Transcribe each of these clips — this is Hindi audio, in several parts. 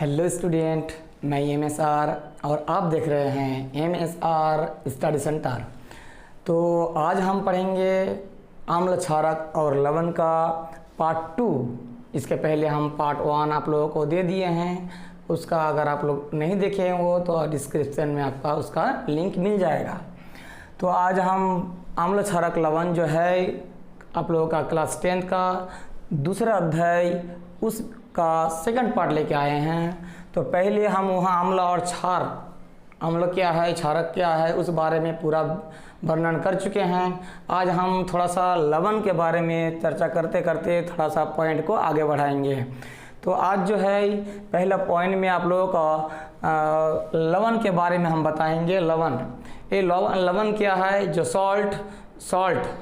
हेलो स्टूडेंट, मैं MSR और आप देख रहे हैं MSR स्टडी सेंटर। तो आज हम पढ़ेंगे आम्ल क्षारक और लवण का पार्ट 2। इसके पहले हम पार्ट 1 आप लोगों को दे दिए हैं। उसका अगर आप लोग नहीं देखे हो तो डिस्क्रिप्शन में आपका उसका लिंक मिल जाएगा। तो आज हम आम्ल क्षारक लवण जो है आप लोगों का क्लास 10 का दूसरा अध्याय उसका सेकंड पार्ट लेके आए हैं। तो पहले हम वहाँ आम्ल और क्षार, आम्ल क्या है, क्षारक क्या है, उस बारे में पूरा वर्णन कर चुके हैं। आज हम थोड़ा सा लवण के बारे में चर्चा करते करते थोड़ा सा पॉइंट को आगे बढ़ाएंगे। तो आज जो है पहला पॉइंट में आप लोगों का लवण के बारे में हम बताएंगे। लवण, ये लवण क्या है? जो सॉल्ट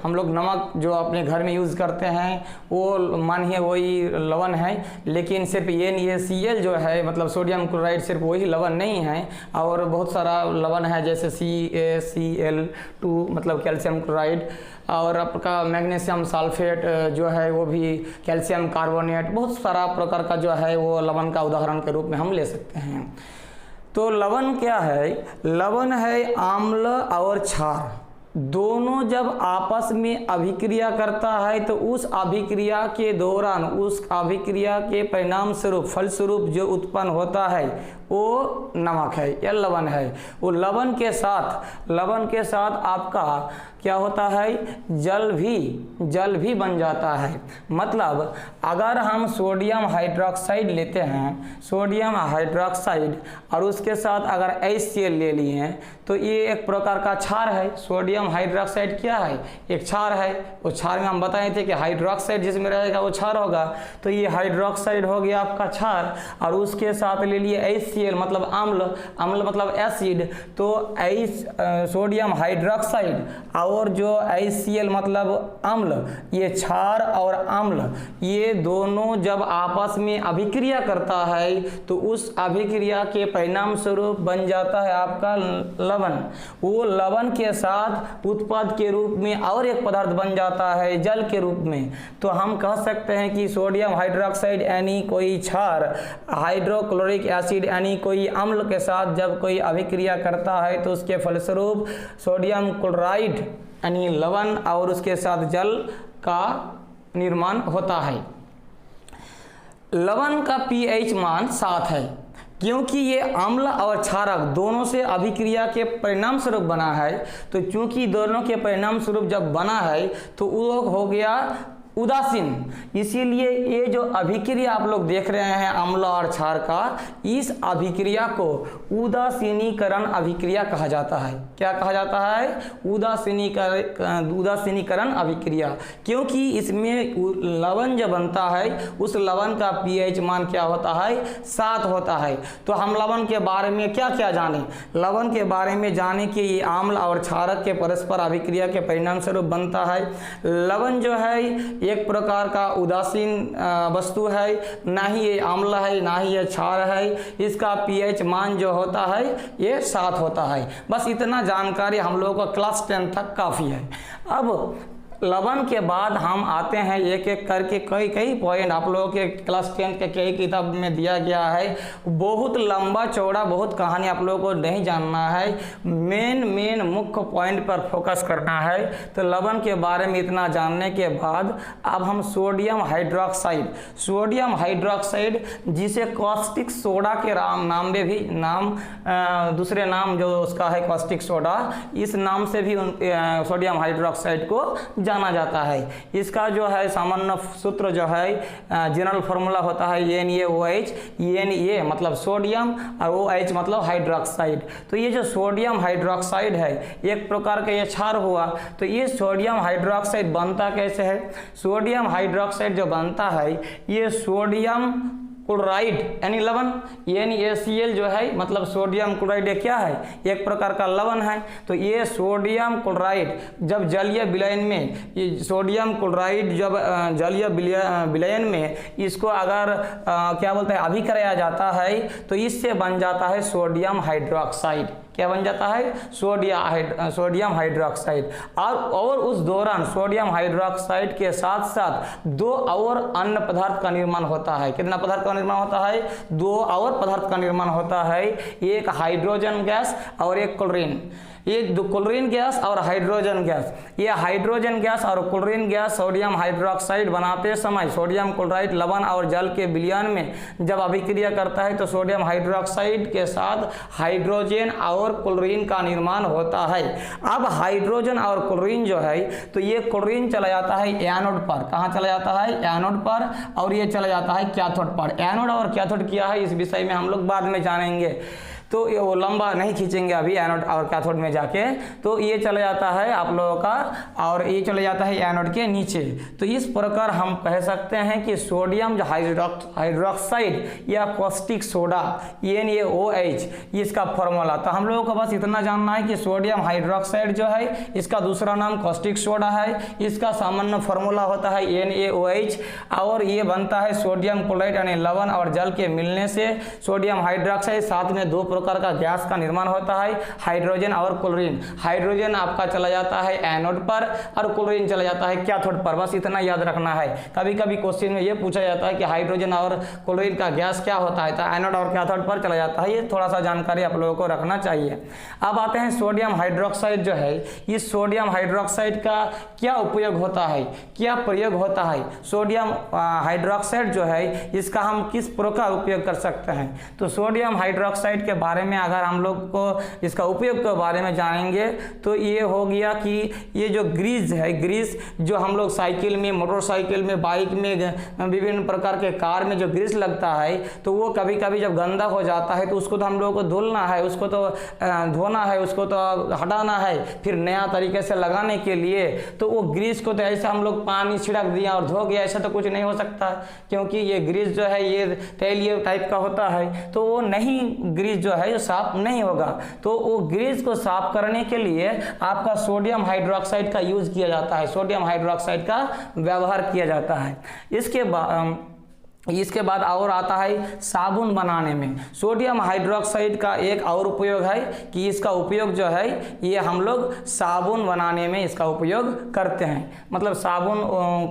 हम लोग नमक जो अपने घर में यूज़ करते हैं वो मानिए वही लवण है, लेकिन सिर्फ NaCl जो है मतलब सोडियम क्लोराइड सिर्फ वही लवण नहीं है। और बहुत सारा लवण है जैसे CaCl2 मतलब कैल्शियम क्लोराइड, और आपका मैग्नीशियम सल्फेट जो है वो भी कैल्शियम कार्बोनेट, बहुत सारा प्रकार का जो है वो लवण का उदाहरण के रूप में हम ले सकते हैं। तो लवण क्या है? लवण है आम्ल और क्षार दोनों जब आपस में अभिक्रिया करता है तो उस अभिक्रिया के दौरान उस अभिक्रिया के परिणाम स्वरूप फलस्वरूप जो उत्पन्न होता है वो नमक है या लवण है। वो लवण के साथ आपका क्या होता है? जल भी बन जाता है। मतलब अगर हम सोडियम हाइड्रोक्साइड लेते हैं, सोडियम हाइड्रोक्साइड, और उसके साथ अगर HCl ले लिए हैं तो ये एक प्रकार का क्षार है। सोडियम हाइड्रोक्साइड क्या है? एक क्षार है। वो क्षार में हम बताए थे कि हाइड्रोक्साइड जिसमें रहेगा वो क्षार होगा। तो ये हाइड्रोक्साइड हो गया आपका क्षार, और उसके साथ ले लिए HCl मतलब अम्ल मतलब एसिड। तो सोडियम हाइड्रोक्साइड और जो HCl मतलब अम्ल, ये क्षार और अम्ल ये दोनों जब आपस में अभिक्रिया करता है तो उस अभिक्रिया के परिणाम स्वरूप बन जाता है आपका लवण। वो लवण के साथ उत्पाद के रूप में और एक पदार्थ बन जाता है जल के रूप में। तो हम कह सकते हैं कि सोडियम हाइड्रोक्साइड यानी कोई क्षार, हाइड्रोक्लोरिक एसिड यानी कोई अम्ल के साथ जब कोई अभिक्रिया करता है तो उसके फलस्वरूप सोडियम क्लोराइड यानी लवण और उसके साथ जल का निर्माण होता है। लवण का pH मान 7 है क्योंकि ये अम्ल और क्षारक दोनों से अभिक्रिया के परिणाम स्वरूप बना है। तो चूंकि दोनों के परिणाम स्वरूप जब बना है तो वो हो गया उदासीन। इसीलिए ये जो अभिक्रिया आप लोग देख रहे हैं अम्ल और क्षार का, इस अभिक्रिया को उदासीनीकरण अभिक्रिया कहा जाता है। क्या कहा जाता है? उदासीनीकरण अभिक्रिया। क्योंकि इसमें लवण जो बनता है उस लवण का pH मान क्या होता है? 7 होता है। तो हम लवण के बारे में क्या क्या जाने? लवण के बारे में जाने कि ये अम्ल और क्षारक के परस्पर अभिक्रिया के परिणाम स्वरूप बनता है। लवण जो है एक प्रकार का उदासीन वस्तु है, ना ही ये अम्ल है ना ही ये क्षार है। इसका pH मान जो होता है ये 7 होता है। बस इतना जानकारी हम लोगों को क्लास 10 तक काफ़ी है। अब लवण के बाद हम आते हैं एक एक करके कई पॉइंट आप लोगों के क्लास 10 के कई किताब में दिया गया है। बहुत लंबा चौड़ा बहुत कहानी आप लोगों को नहीं जानना है, मेन मुख्य पॉइंट पर फोकस करना है। तो लवण के बारे में इतना जानने के बाद अब हम सोडियम हाइड्रोक्साइड जिसे कॉस्टिक सोडा के नाम में भी दूसरे नाम जो उसका है कॉस्टिक सोडा, इस नाम से भी सोडियम हाइड्रोक्साइड को जाना जाता है। इसका जो है सामान्य सूत्र जो है जनरल फार्मूला होता है NaOH। Na मतलब सोडियम और OH मतलब हाइड्रोक्साइड। तो ये जो सोडियम हाइड्रोक्साइड है एक प्रकार का ये क्षार हुआ। तो ये सोडियम हाइड्रोक्साइड बनता कैसे है? सोडियम हाइड्रोक्साइड जो बनता है ये सोडियम क्लोराइड यानी लवण, NaCl जो है मतलब सोडियम क्लोराइड क्या है? एक प्रकार का लवण है। तो ये सोडियम क्लोराइड जब जलीय विलयन में, ये सोडियम क्लोराइड जब जलीय विलयन में इसको अगर क्या बोलते हैं अभिक्रिया जाता है तो इससे बन जाता है सोडियम हाइड्रोक्साइड। क्या बन जाता है, सोडियम हाइड्रोक्साइड। और उस दौरान सोडियम हाइड्रोक्साइड के साथ साथ 2 और अन्य पदार्थ का निर्माण होता है। कितना पदार्थ का निर्माण होता है, 2 और पदार्थ का निर्माण होता है, एक हाइड्रोजन गैस और एक क्लोरीन। ये दो क्लोरीन गैस और हाइड्रोजन गैस, ये हाइड्रोजन गैस और क्लोरीन गैस सोडियम हाइड्रोक्साइड बनाते समय सोडियम क्लोराइड लवण और जल के विलयन में जब अभिक्रिया करता है तो सोडियम हाइड्रोक्साइड के साथ हाइड्रोजन और क्लोरीन का निर्माण होता है। अब हाइड्रोजन और क्लोरीन जो है, तो ये क्लोरीन चला जाता है एनोड पर। कहाँ चला जाता है, एनोड पर, और ये चला जाता है कैथोड पर। एनोड और कैथोड क्या है इस विषय में हम लोग बाद में जानेंगे, तो ये वो लंबा नहीं खींचेंगे अभी एनोड और कैथोड में जाके। तो ये चला जाता है आप लोगों का, और ये चला जाता है एनोड के नीचे। तो इस प्रकार हम कह सकते हैं कि सोडियम जो हाइड्रोक्साइड या कॉस्टिक सोडा NaOH, इसका फॉर्मूला। तो हम लोगों को बस इतना जानना है कि सोडियम हाइड्रोक्साइड जो है इसका दूसरा नाम कॉस्टिक सोडा है, इसका सामान्य फॉर्मूला होता है NaOH, और ये बनता है सोडियम क्लोराइड यानी लवण और जल के मिलने से सोडियम हाइड्रोक्साइड, साथ में 2 प्रकार का गैस का निर्माण होता है, हाइड्रोजन और क्लोरीन। हाइड्रोजन आपका चला जाता है एनोड पर और क्लोरीन चला जाता है कैथोड पर। बस इतना याद रखना है। कभी कभी क्वेश्चन में ये पूछा जाता है कि हाइड्रोजन और क्लोरीन का गैस क्या होता है, तो एनोड और कैथोड पर चला जाता है। ये थोड़ा सा जानकारी आप लोगों को रखना चाहिए। अब आते हैं सोडियम हाइड्रोक्साइड जो है, इस सोडियम हाइड्रोक्साइड का क्या उपयोग होता है, क्या प्रयोग होता है। सोडियम हाइड्रोक्साइड जो है इसका हम किस प्रकार उपयोग कर सकते हैं। तो सोडियम हाइड्रोक्साइड के बारे में अगर हम लोग को इसका उपयोग के बारे में जानेंगे तो ये हो गया कि ये जो ग्रीस है, ग्रीस जो हम लोग साइकिल में, मोटरसाइकिल में, बाइक में, विभिन्न प्रकार के कार में जो ग्रीस लगता है, तो वो कभी कभी जब गंदा हो जाता है तो उसको तो हम लोगों को धुलना है, उसको तो धोना है, उसको तो हटाना है, फिर नया तरीके से लगाने के लिए। तो वो ग्रीस को तो ऐसा हम लोग पानी छिड़क दिया और धो गया, ऐसा तो कुछ नहीं हो सकता, क्योंकि ये ग्रीस जो है ये तैलीय टाइप का होता है, तो वो नहीं, ग्रीस जो है साफ नहीं होगा। तो वो ग्रीस को साफ करने के लिए आपका सोडियम हाइड्रोक्साइड का यूज किया जाता है, सोडियम हाइड्रोक्साइड का व्यवहार किया जाता है। इसके बाद और आता है साबुन बनाने में। सोडियम हाइड्रोक्साइड का एक और उपयोग है कि इसका उपयोग जो है ये हम लोग साबुन बनाने में इसका उपयोग करते हैं। मतलब साबुन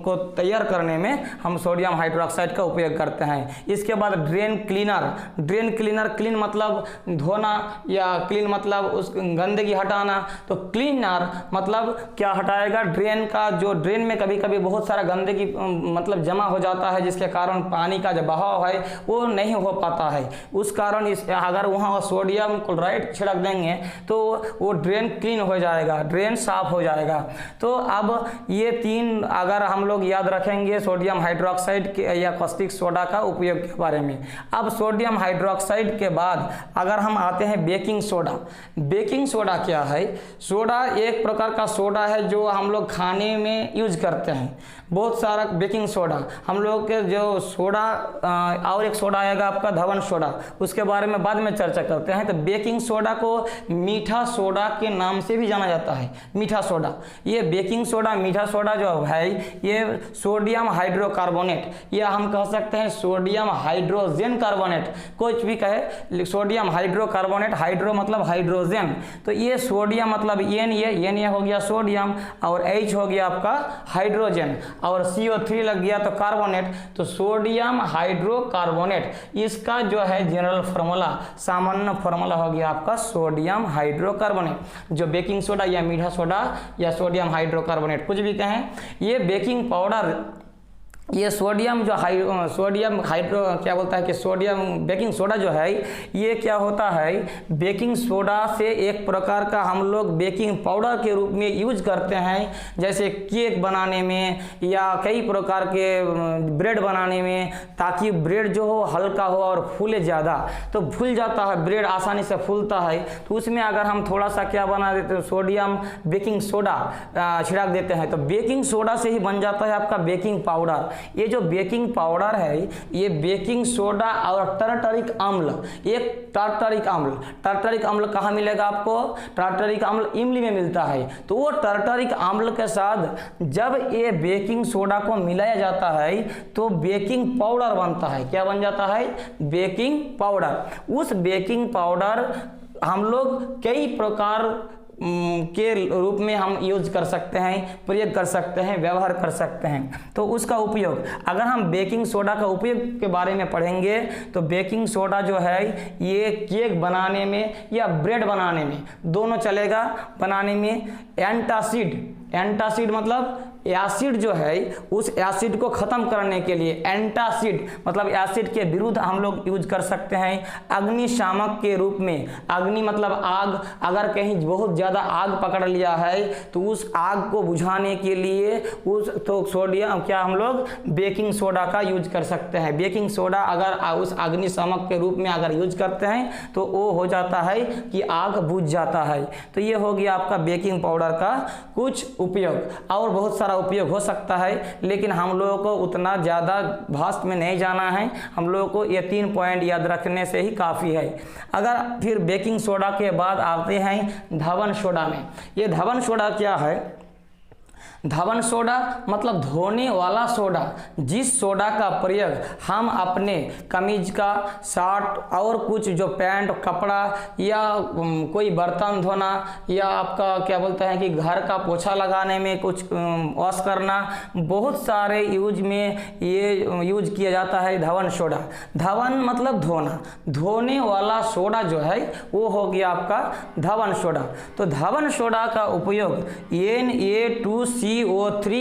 को तैयार करने में हम सोडियम हाइड्रोक्साइड का उपयोग करते हैं। इसके बाद drain cleaner. Drain cleaner, clean मतलब धोना या क्लीन मतलब उस गंदगी हटाना, तो क्लीनर मतलब क्या हटाएगा, ड्रेन का, जो ड्रेन में कभी कभी बहुत सारा गंदगी मतलब जमा हो जाता है, जिसके कारण पानी का जो बहाव है वो नहीं हो पाता है। उस कारण अगर वहाँ सोडियम क्लोराइड छिड़क देंगे तो वो ड्रेन क्लीन हो जाएगा, ड्रेन साफ हो जाएगा। तो अब ये 3 अगर हम लोग याद रखेंगे सोडियम हाइड्रोक्साइड के या कॉस्टिक सोडा का उपयोग के बारे में। अब सोडियम हाइड्रोक्साइड के बाद अगर हम आते हैं बेकिंग सोडा। बेकिंग सोडा क्या है, सोडा एक प्रकार का सोडा है जो हम लोग खाने में यूज करते हैं। बहुत सारा बेकिंग सोडा हम लोग के जो सोडा और एक सोडा आएगा आपका धवन सोडा, उसके बारे में बाद में चर्चा करते हैं। तो बेकिंग सोडा को मीठा सोडा के नाम से भी जाना जाता है, मीठा सोडा। ये बेकिंग सोडा, मीठा सोडा जो है ये सोडियम हाइड्रोकार्बोनेट, या हम कह सकते हैं सोडियम हाइड्रोजन कार्बोनेट, कुछ भी कहे, सोडियम हाइड्रोकार्बोनेट, हाइड्रो मतलब हाइड्रोजन। तो ये सोडियम मतलब Na हो गया सोडियम, और H हो गया आपका हाइड्रोजन, और CO3 लग गया तो कार्बोनेट, तो सोडियम हाइड्रोकार्बोनेट। इसका जो है जनरल फार्मूला, सामान्य फार्मूला हो गया आपका सोडियम हाइड्रोकार्बोनेट। जो बेकिंग सोडा या मीठा सोडा या सोडियम हाइड्रोकार्बोनेट कुछ भी कहें, ये बेकिंग पाउडर, ये सोडियम हाइड्रो क्या बोलता है कि सोडियम बेकिंग सोडा जो है ये क्या होता है, बेकिंग सोडा से एक प्रकार का हम लोग बेकिंग पाउडर के रूप में यूज करते हैं, जैसे केक बनाने में या कई प्रकार के ब्रेड बनाने में, ताकि ब्रेड जो हो हल्का हो और फूले ज़्यादा। तो फूल जाता है ब्रेड, आसानी से फूलता है, तो उसमें अगर हम थोड़ा सा क्या बना देते हैं, सोडियम बेकिंग सोडा छिड़क देते हैं, तो बेकिंग सोडा से ही बन जाता है आपका बेकिंग पाउडर। ये जो बेकिंग पाउडर है ये बेकिंग सोडा और टार्टरिक अम्ल, एक टार्टरिक अम्ल कहाँ मिलेगा आपको, टार्टरिक अम्ल इमली में मिलता है। तो वो टार्टरिक अम्ल के साथ जब ये बेकिंग सोडा को मिलाया जाता है तो बेकिंग पाउडर बनता है। क्या बन जाता है, बेकिंग पाउडर। उस बेकिंग पाउडर हम लोग कई प्रकार के रूप में हम यूज कर सकते हैं, प्रयोग कर सकते हैं, व्यवहार कर सकते हैं। तो उसका उपयोग, अगर हम बेकिंग सोडा का उपयोग के बारे में पढ़ेंगे तो बेकिंग सोडा जो है ये केक बनाने में या ब्रेड बनाने में दोनों चलेगा। बनाने में एंटासिड मतलब एसिड जो है, उस एसिड को ख़त्म करने के लिए एंटासिड मतलब एसिड के विरुद्ध हम लोग यूज कर सकते हैं। अग्निशामक के रूप में, अग्नि मतलब आग, अगर कहीं बहुत ज़्यादा आग पकड़ लिया है तो उस आग को बुझाने के लिए तो सोडियम क्या हम लोग बेकिंग सोडा का यूज कर सकते हैं। बेकिंग सोडा अगर उस अग्निशामक के रूप में अगर यूज करते हैं तो वो हो जाता है कि आग बुझ जाता है। तो ये हो गया आपका बेकिंग पाउडर का कुछ उपयोग। और बहुत सारा उपयोग हो सकता है, लेकिन हम लोगों को उतना ज़्यादा भास्ट में नहीं जाना है। हम लोगों को ये 3 पॉइंट याद रखने से ही काफ़ी है। अगर फिर बेकिंग सोडा के बाद आते हैं धवन सोडा में। ये धवन सोडा क्या है? धवन सोडा मतलब धोने वाला सोडा, जिस सोडा का प्रयोग हम अपने कमीज का, शर्ट और कुछ जो पैंट, कपड़ा या कोई बर्तन धोना या आपका क्या बोलते हैं कि घर का पोछा लगाने में कुछ वॉश करना, बहुत सारे यूज में ये यूज किया जाता है धवन सोडा। धवन मतलब धोना, धोने वाला सोडा जो है वो हो गया आपका धवन सोडा। तो धवन सोडा का उपयोग Na2CO3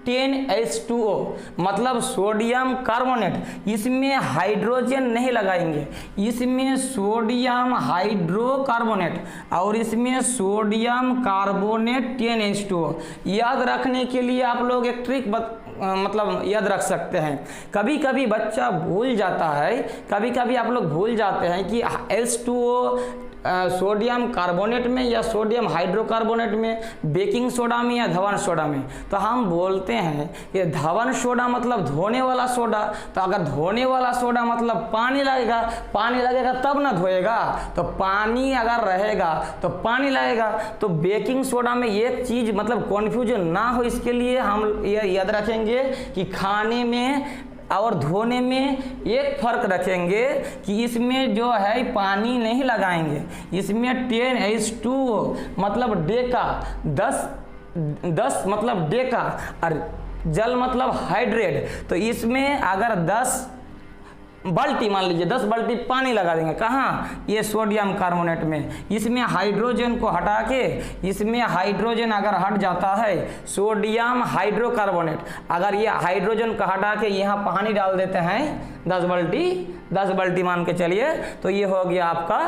10H2O मतलब सोडियम कार्बोनेट, इसमें हाइड्रोजन नहीं लगाएंगे, इसमें सोडियम हाइड्रोकार्बोनेट और इसमें सोडियम कार्बोनेट 10H2O। याद रखने के लिए आप लोग एक ट्रिक मतलब याद रख सकते हैं। कभी कभी बच्चा भूल जाता है, कभी कभी आप लोग भूल जाते हैं कि H2O सोडियम कार्बोनेट में या सोडियम हाइड्रोकार्बोनेट में, बेकिंग सोडा में या धवन सोडा में। तो हम बोलते हैं कि धवन सोडा मतलब धोने वाला सोडा। तो अगर धोने वाला सोडा मतलब पानी लगेगा, पानी लगेगा तब ना धोएगा, तो पानी अगर रहेगा तो पानी लगेगा। तो बेकिंग सोडा में एक चीज़ मतलब कन्फ्यूजन ना हो, इसके लिए हम ये याद रखेंगे कि खाने में और धोने में एक फर्क रखेंगे कि इसमें जो है पानी नहीं लगाएंगे, इसमें 10H2O मतलब डेका, 10 मतलब डेका और जल मतलब हाइड्रेट। तो इसमें अगर 10 बाल्टी, मान लीजिए 10 बाल्टी पानी लगा देंगे, कहाँ? ये सोडियम कार्बोनेट में। इसमें हाइड्रोजन को हटा के, इसमें हाइड्रोजन अगर हट जाता है, सोडियम हाइड्रोकार्बोनेट, अगर ये हाइड्रोजन को हटा के यहाँ पानी डाल देते हैं 10 बाल्टी मान के चलिए, तो ये हो गया आपका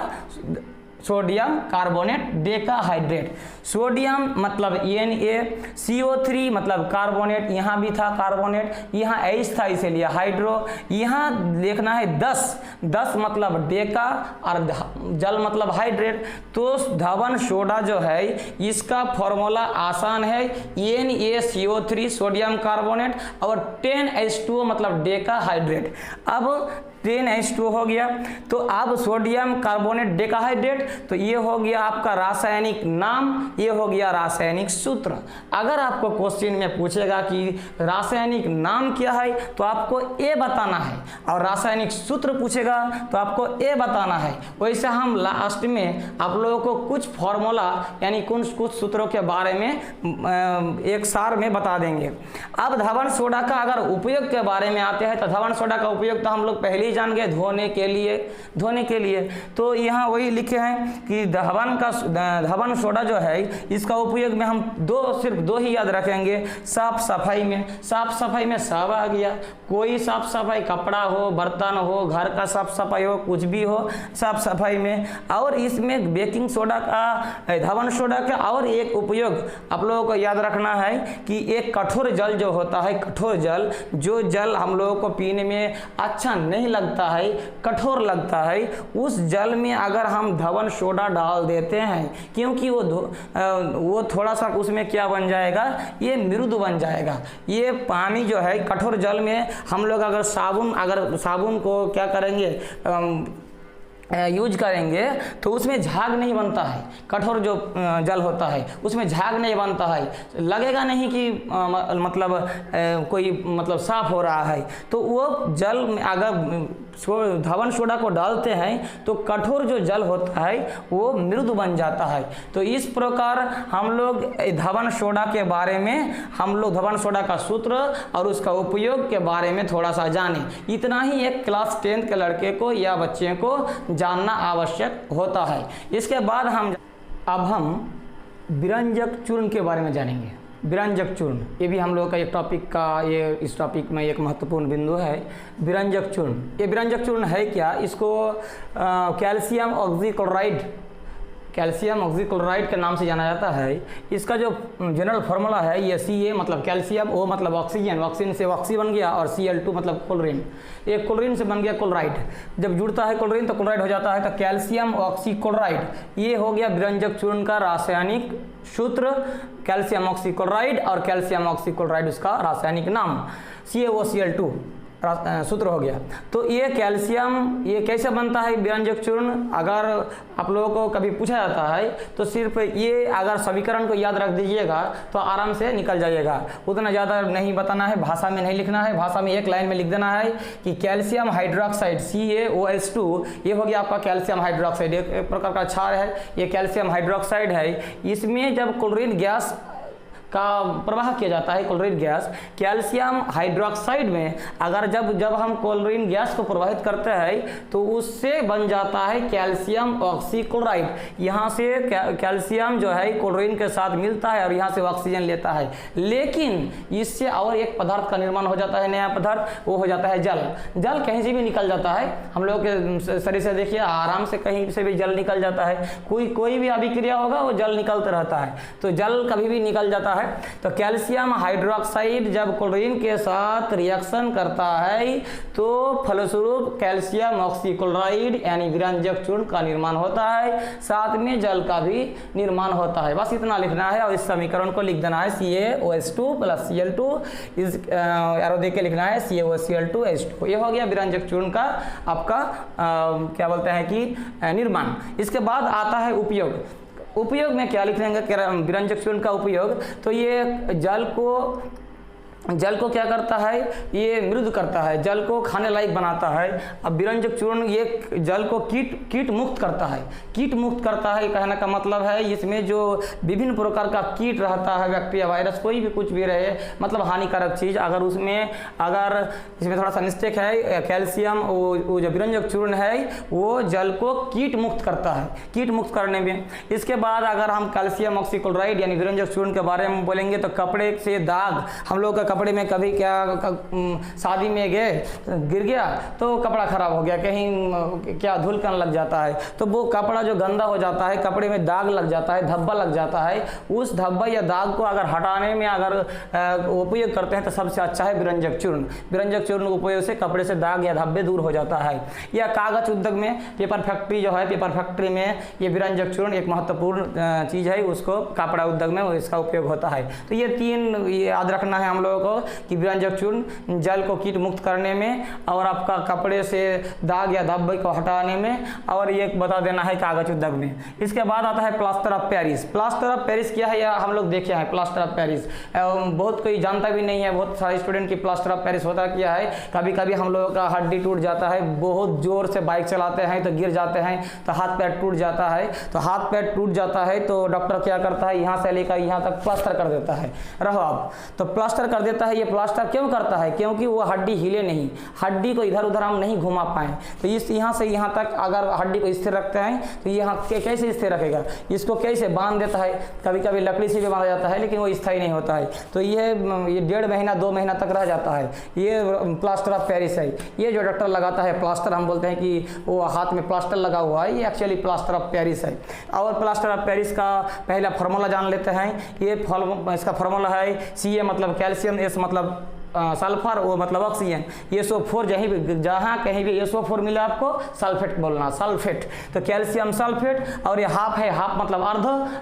सोडियम कार्बोनेट डेकाहाइड्रेट। सोडियम मतलब Na, CO3 मतलब कार्बोनेट, यहाँ भी था कार्बोनेट, यहाँ H था इसे लिया हाइड्रो, यहाँ देखना है 10 मतलब डेका और जल मतलब हाइड्रेट। तो धवन सोडा जो है इसका फॉर्मूला आसान है, NaCO3 सोडियम कार्बोनेट और 10H2O मतलब डेकाहाइड्रेट। अब 10H2O हो गया, तो अब सोडियम कार्बोनेट डेकाहाइड्रेट, तो ये हो गया आपका रासायनिक नाम, ये हो गया रासायनिक सूत्र। अगर आपको क्वेश्चन में पूछेगा कि रासायनिक नाम क्या है तो आपको ए बताना है, और रासायनिक सूत्र पूछेगा तो आपको ए बताना है। वैसे हम लास्ट में आप लोगों को कुछ फॉर्मूला यानी कुछ सूत्रों के बारे में एक सार में बता देंगे। अब धवन सोडा का अगर उपयोग के बारे में आते हैं तो धवन सोडा का उपयोग तो हम लोग पहले जान गए, धोने के लिए। तो यहाँ वही लिखे हैं कि धवन सोडा जो है इसका उपयोग में हम सिर्फ दो ही याद रखेंगे। साफ सफाई में सब आ गया, कोई साफ सफाई, कपड़ा हो, बर्तन हो, घर का साफ सफाई हो, कुछ भी हो साफ सफाई में। और इसमें बेकिंग सोडा का, धवन सोडा का और एक उपयोग आप लोगों को याद रखना है कि एक कठोर जल जो होता है, कठोर जल, जो जल हम लोगों को पीने में अच्छा नहीं लगता है, कठोर लगता है, उस जल में अगर हम धवन सोडा डाल देते हैं, क्योंकि वो थोड़ा सा उसमें क्या बन जाएगा, ये मृदु बन जाएगा। ये पानी जो है कठोर जल में हम लोग अगर साबुन को क्या करेंगे, यूज करेंगे तो उसमें झाग नहीं बनता है। कठोर जो जल होता है उसमें झाग नहीं बनता है, लगेगा नहीं कि कोई साफ हो रहा है। तो वो जल में अगर धावन सोडा को डालते हैं तो कठोर जो जल होता है वो मृदु बन जाता है। तो इस प्रकार हम लोग धावन सोडा के बारे में, हम लोग धावन सोडा का सूत्र और उसका उपयोग के बारे में थोड़ा सा जानें। इतना ही एक क्लास 10th के लड़के को या बच्चे को जानना आवश्यक होता है। इसके बाद अब हम विरंजक चूर्ण के बारे में जानेंगे। विरंजक चूर्ण ये भी हम लोग का एक टॉपिक का, ये इस टॉपिक में एक महत्वपूर्ण बिंदु है। विरंजक चूर्ण, ये विरंजक चूर्ण है क्या? इसको कैल्शियम ऑक्सीक्लोराइड, कैल्शियम ऑक्सीक्लोराइड के नाम से जाना जाता है। इसका जो जनरल फार्मूला है ये Ca मतलब कैल्शियम, O मतलब ऑक्सीजन, ऑक्सीजन से ऑक्सी बन गया, और Cl2 मतलब क्लोरीन, एक क्लोरीन से बन गया क्लोराइड। जब जुड़ता है क्लोरीन तो क्लोराइड हो जाता है, तो कैल्शियम ऑक्सीक्लोराइड ये हो गया विरंजक चूर्ण का रासायनिक सूत्र। कैल्शियम ऑक्सीक्लोराइड और कैल्शियम ऑक्सीक्लोराइड उसका रासायनिक नाम, CaOCl2 सूत्र हो गया। तो ये कैल्शियम ये कैसे बनता है विरंजक चूर्ण? अगर आप लोगों को कभी पूछा जाता है तो सिर्फ ये अगर समीकरण को याद रख दीजिएगा तो आराम से निकल जाइएगा। उतना ज़्यादा नहीं बताना है, भाषा में नहीं लिखना है। भाषा में एक लाइन में लिख देना है कि कैल्शियम हाइड्रोक्साइड CaOH2 ये हो गया आपका कैल्शियम हाइड्रोक्साइड, एक प्रकार का क्षार है, ये कैल्शियम हाइड्रोक्साइड है। इसमें जब क्लोरीन गैस का प्रवाह किया जाता है, क्लोरीन गैस कैल्शियम हाइड्रोक्साइड में अगर जब हम क्लोरीन गैस को प्रवाहित करते हैं तो उससे बन जाता है कैल्शियम ऑक्सीक्लोराइड। यहाँ से कैल्शियम जो है क्लोरीन के साथ मिलता है और यहाँ से ऑक्सीजन लेता है। लेकिन इससे और एक पदार्थ का निर्माण हो जाता है, नया पदार्थ, वो हो जाता है जल। जल कहीं से भी निकल जाता है, हम लोग के शरीर से देखिए आराम से कहीं से भी जल निकल जाता है। कोई भी अभिक्रिया होगा वो जल निकलता रहता है, तो जल कभी भी निकल जाता है। तो कैल्शियम हाइड्रोक्साइड जब क्लोरीन के साथ रिएक्शन करता है तो फलस्वरूप कैल्शियम ऑक्सीक्लोराइड यानी विरंजक चूर्ण का निर्माण होता है, साथ में जल का भी निर्माण होता है। बस इतना लिखना है और इस समीकरण को लिख देना है CaOH2 + Cl2, इस एरो दे के लिखना है CaOCl2H2। ये हो गया विरंजक चूर्ण का आपका क्या बोलते हैं कि निर्माण। इसके बाद आता है उपयोग। उपयोग में क्या लिख लेंगे विरंजक चूर्ण का उपयोग? तो ये जल को क्या करता है, ये मृदु करता है, जल को खाने लायक बनाता है। अब विरंजक चूर्ण ये जल को कीट मुक्त करता है। कीट मुक्त करता है कहने का मतलब है इसमें जो विभिन्न प्रकार का कीट रहता है, बैक्टीरिया, वायरस, कोई भी कुछ भी रहे, मतलब हानिकारक चीज़, अगर इसमें थोड़ा सा मिस्टेक है, कैल्शियम वो जो विरंजक चूर्ण है वो जल को कीट मुक्त करता है, कीट मुक्त करने में। इसके बाद अगर हम कैल्शियम ऑक्सीक्लोराइड यानी विरंजक चूर्ण के बारे में बोलेंगे तो कपड़े से दाग, हम लोग का कपड़े में कभी क्या शादी में गए, गिर गया तो कपड़ा खराब हो गया, कहीं क्या धूल कण लग जाता है, तो वो कपड़ा जो गंदा हो जाता है, कपड़े में दाग लग जाता है, धब्बा लग जाता है, उस धब्बा या दाग को अगर हटाने में अगर उपयोग करते हैं तो सबसे अच्छा है विरंजक चूर्ण। विरंजक चूर्ण उपयोग से कपड़े से दाग या धब्बे दूर हो जाता है। या कागज उद्योग में, पेपर फैक्ट्री जो है, पेपर फैक्ट्री में ये विरंजक चूर्ण एक महत्वपूर्ण चीज़ है, उसको कपड़ा उद्योग में इसका उपयोग होता है। तो ये तीन याद रखना है हम लोगों को कि विरंजक चूर्ण जल को कीट मुक्त करने में और आपका कपड़े से दाग या धब्बे को हटाने में, और ये बता देना है कागज उद्योग में। इसके बाद आता है plaster of Paris. Plaster of Paris क्या है या हम लोग देखे हैं प्लास्टर ऑफ पेरिस, बहुत कोई जानता भी नहीं है, बहुत सारे स्टूडेंट की प्लास्टर ऑफ पेरिस होता क्या है, कभी कभी हम लोगों का हड्डी टूट जाता है, बहुत जोर से बाइक चलाते हैं तो गिर जाते हैं तो हाथ पैर टूट जाता है, तो हाथ पैर टूट जाता है तो डॉक्टर क्या करता है, यहाँ से लेकर यहाँ तक प्लास्टर कर देता है। रहो आप, तो प्लास्टर कर देता है। ये प्लास्टर क्यों करता है? क्योंकि वो हड्डी हिले नहीं, हड्डी को इधर उधर हम नहीं घुमा पाए, तो इस यहाँ से यहाँ तक अगर हड्डी को स्थिर रखते हैं तो यहाँ कैसे स्थिर रखेगा, इसको कैसे बांध देता है, कभी कभी लकड़ी से भी बांधा जाता है लेकिन वो स्थायी नहीं होता है, तो ये 1.5 महीना 2 महीना तक रह जाता है। ये प्लास्टर ऑफ पेरिस है। ये जो डॉक्टर लगाता है प्लास्टर, हम बोलते हैं कि वो हाथ में प्लास्टर लगा हुआ है, ये एक्चुअली प्लास्टर ऑफ पेरिस है। और प्लास्टर ऑफ पेरिस का पहला फार्मूला जान लेते हैं। ये इसका फार्मूला है Ca मतलब कैल्शियम, S मतलब सल्फर, वो मतलब ऑक्सीजन, SO4 जहाँ कहीं भी SO4 मिला आपको सल्फेट बोलना, सल्फेट। तो कैल्शियम सल्फेट, और ये हाफ है, हाफ मतलब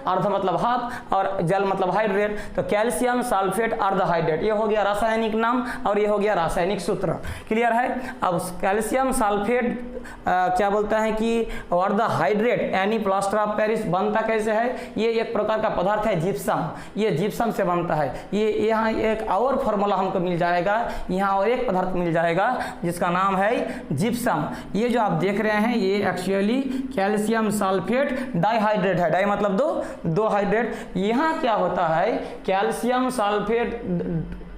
अर्ध मतलब हाफ, और जल मतलब हाइड्रेट, तो कैल्शियम सल्फेट अर्ध हाइड्रेट, ये हो गया रासायनिक नाम और ये हो गया रासायनिक सूत्र। क्लियर है? अब कैल्शियम सल्फेट क्या बोलते हैं कि वर्धा हाइड्रेट यानी प्लास्टर ऑफ पेरिस बनता कैसे है, ये एक प्रकार का पदार्थ है जिप्सम, ये जिप्सम से बनता है। ये यहाँ एक और फार्मूला हमको मिल जाएगा, यहाँ और एक पदार्थ मिल जाएगा जिसका नाम है जिप्सम। ये जो आप देख रहे हैं ये एक्चुअली कैल्शियम सल्फेट डाइहाइड्रेट है, डाई मतलब दो हाइड्रेट। यहाँ क्या होता है कैल्शियम सल्फेट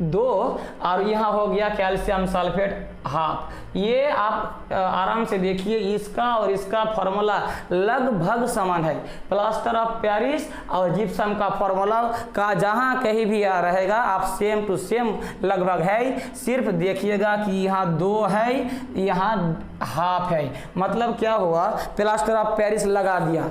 2 और यहाँ हो गया कैल्शियम सल्फेट हाफ। ये आप आराम से देखिए, इसका और इसका फार्मूला लगभग समान है। प्लास्टर ऑफ पेरिस और जिप्सम का फार्मूला का जहाँ कहीं भी आ रहेगा आप सेम टू सेम लगभग है। सिर्फ देखिएगा कि यहाँ 2 है, यहाँ हाफ है। मतलब क्या हुआ, प्लास्टर ऑफ पेरिस लगा दिया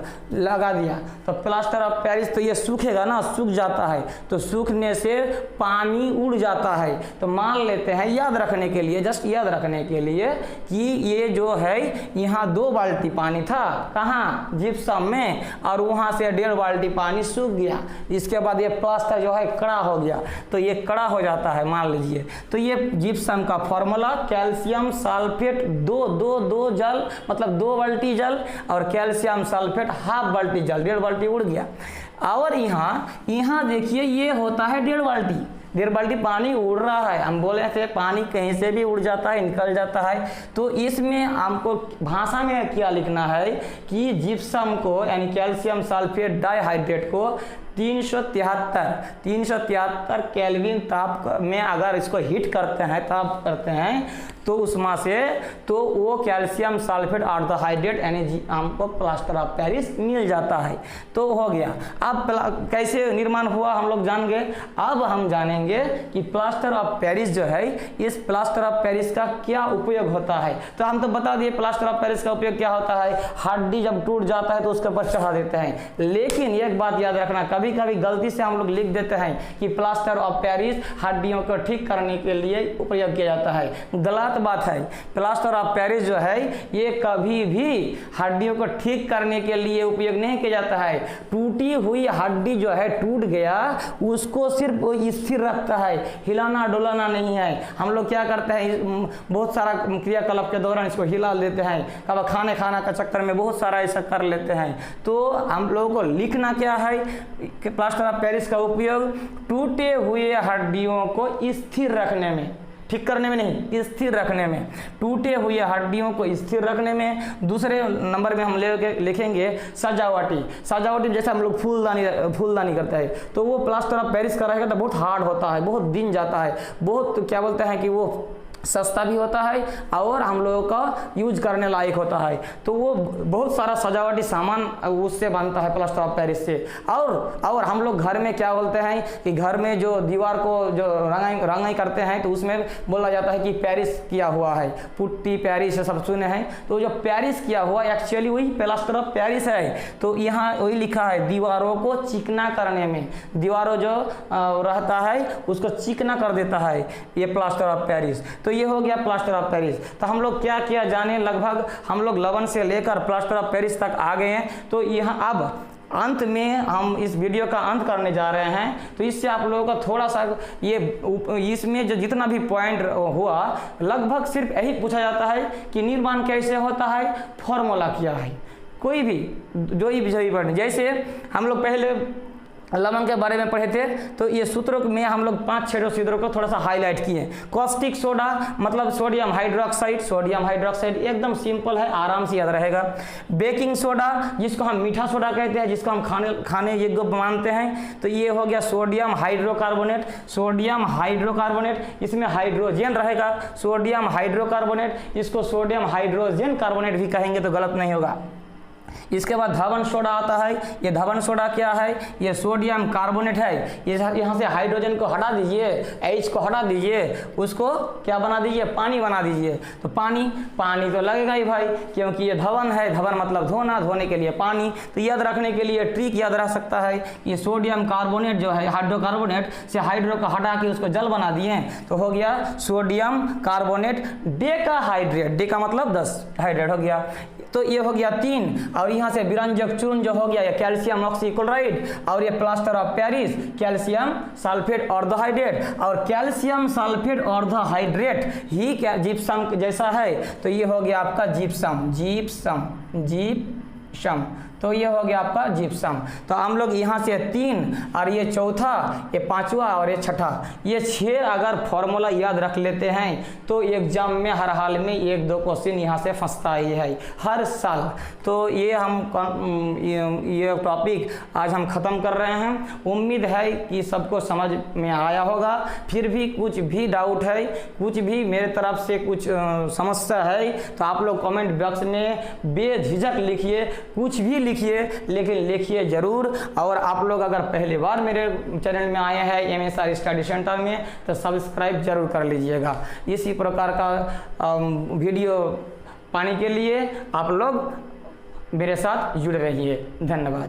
तो प्लास्टर ऑफ पेरिस तो ये सूखेगा ना, सूख जाता है, तो सूखने से पानी उड़ जाता है। तो मान लेते हैं याद रखने के लिए, जस्ट याद रखने के लिए कि ये जो है यहाँ 2 बाल्टी पानी था कहाँ जिप्सम में, और वहाँ से 1.5 बाल्टी पानी सूख गया। इसके बाद ये प्लास्टर जो है कड़ा हो गया, तो ये कड़ा हो जाता है मान लीजिए। तो ये जिप्सम का फॉर्मूला कैल्शियम सल्फेट 2 जल मतलब 2 बाल्टी जल और कैल्शियम सल्फेट हाफ बाल्टी जल, 1.5 बाल्टी उड़ गया। और यहाँ देखिए ये होता है 1.5 बाल्टी, 1.5 बाल्टी पानी उड़ रहा है। हम बोले थे पानी कहीं से भी उड़ जाता है, निकल जाता है। तो इसमें हमको भाषा में क्या लिखना है कि जिप्सम को यानी कैल्शियम सल्फेट डाइहाइड्रेट को 373 केल्विन ताप में अगर इसको हीट करते हैं, ताप करते हैं, तो उसमें से तो वो कैल्शियम सल्फेट ऑर्थोहाइड्रेट यानी हमको प्लास्टर ऑफ पेरिस मिल जाता है। तो हो गया। अब कैसे निर्माण हुआ हम लोग जान गए। अब हम जानेंगे कि प्लास्टर ऑफ पेरिस जो है, इस प्लास्टर ऑफ पेरिस का क्या उपयोग होता है। तो हम तो बता दिए प्लास्टर ऑफ पेरिस का उपयोग क्या होता है, हड्डी जब टूट जाता है तो उसके ऊपर चढ़ा देते हैं। लेकिन एक बात याद रखना, कभी कभी गलती से हम लोग लिख देते हैं कि प्लास्टर ऑफ पेरिस हड्डियों को ठीक करने के लिए उपयोग किया जाता है। गलत बात है। प्लास्टर ऑफ पेरिस जो है ये कभी भी हड्डियों को ठीक करने के लिए उपयोग नहीं किया जाता है। टूटी हुई हड्डी जो है, टूट गया, उसको सिर्फ स्थिर रखता है, हिलाना डुलाना नहीं है। हम लोग क्या करते हैं, बहुत सारा क्रियाकलाप के दौरान इसको हिला लेते हैं, कब खाना का चक्कर में बहुत सारा ऐसा कर लेते हैं। तो हम लोगों को लिखना क्या है कि प्लास्टर ऑफ पेरिस का उपयोग टूटे हुए हड्डियों को स्थिर रखने में, ठीक करने में नहीं, स्थिर रखने में, टूटे हुए हड्डियों को स्थिर रखने में। दूसरे नंबर में हम लिखेंगे सजावटी जैसे हम लोग फूलदानी करते हैं, तो वो प्लास्टर ऑफ पेरिस का रहेगा तो बहुत हार्ड होता है, बहुत दिन जाता है, बहुत क्या बोलते हैं कि वो सस्ता भी होता है और हम लोगों का यूज करने लायक होता है। तो वो बहुत सारा सजावटी सामान उससे बनता है प्लास्टर ऑफ पेरिस से। और हम लोग घर में क्या बोलते हैं कि घर में जो दीवार को जो रंगाई करते हैं तो उसमें बोला जाता है कि पेरिस किया हुआ है, पुट्टी पेरिस सब सुने हैं। तो जो पेरिस किया हुआ एक्चुअली वही प्लास्टर ऑफ पेरिस है। तो यहाँ वही लिखा है, दीवारों को चिकना करने में, दीवारों जो रहता है उसको चिकना कर देता है ये प्लास्टर ऑफ पेरिस। तो ये हो गया प्लास्टर ऑफ पेरिस। तो हम लोग क्या किया जाने, लगभग हम लोग लवन से लेकर प्लास्टर ऑफ पेरिस तक आ गए हैं। तो यहाँ अब अंत में हम इस वीडियो का अंत करने जा रहे हैं। तो इससे आप लोगों का थोड़ा सा ये इसमें जो जितना भी पॉइंट हुआ लगभग सिर्फ यही पूछा जाता है कि निर्माण कैसे होता है, फॉर्मूला क्या है। कोई भी जो ही पढ़ने, जैसे हम लोग पहले लवण के बारे में पढ़े थे तो ये सूत्रों में हम लोग 5-6 सूत्रों को थोड़ा सा हाईलाइट किए। कॉस्टिक सोडा मतलब सोडियम हाइड्रोक्साइड एकदम सिंपल है, आराम से याद रहेगा। बेकिंग सोडा जिसको हम मीठा सोडा कहते हैं, जिसको हम खाने योग्य मानते हैं, तो ये हो गया सोडियम हाइड्रोकार्बोनेट, इसमें हाइड्रोजन रहेगा, सोडियम हाइड्रोकार्बोनेट, इसको सोडियम हाइड्रोजन कार्बोनेट भी कहेंगे तो गलत नहीं होगा। इसके बाद धवन सोडा आता है। ये धवन सोडा क्या है, ये सोडियम कार्बोनेट है। यहाँ से हाइड्रोजन को हटा दीजिए, H को हटा दीजिए, उसको क्या बना दीजिए, पानी बना दीजिए। तो पानी तो लगेगा ही भाई, क्योंकि ये धवन है, धवन मतलब धोना, धोने के लिए पानी। तो याद रखने के लिए ट्रिक याद रख सकता है, ये सोडियम कार्बोनेट जो है हाइड्रोकार्बोनेट से हाइड्रो को हटा के उसको जल बना दिए तो हो गया सोडियम कार्बोनेट डेकाहाइड्रेट। डेका मतलब 10, हाइड्रेट हो गया। तो ये हो गया 3, और यहाँ से विरंजक चूर्ण जो हो गया ये कैल्शियम ऑक्सीक्लोराइड, और ये plaster of Paris calcium sulphate orthohydrate, और कैल्शियम सल्फेट ऑर्थोहाइड्रेट ही क्या जिप्सम जैसा है, तो ये हो गया आपका जिप्सम, जिप्सम, तो ये हो गया आपका जिप्सम। तो हम लोग यहाँ से 3 और ये चौथा, ये 5वां और ये छठा, ये 6 अगर फॉर्मूला याद रख लेते हैं तो एग्जाम में हर हाल में 1-2 क्वेश्चन यहाँ से फंसता ही है हर साल। तो ये हम ये टॉपिक आज हम ख़त्म कर रहे हैं। उम्मीद है कि सबको समझ में आया होगा। फिर भी कुछ भी डाउट है, कुछ भी मेरे तरफ से कुछ समस्या है तो आप लोग कमेंट बॉक्स में बेझिझक लिखिए, कुछ भी लिखिए, लेकिन लिखिए ज़रूर। और आप लोग अगर पहली बार मेरे चैनल में आए हैं MSR स्टडी सेंटर में तो सब्सक्राइब जरूर कर लीजिएगा। इसी प्रकार का वीडियो पाने के लिए आप लोग मेरे साथ जुड़े रहिए। धन्यवाद।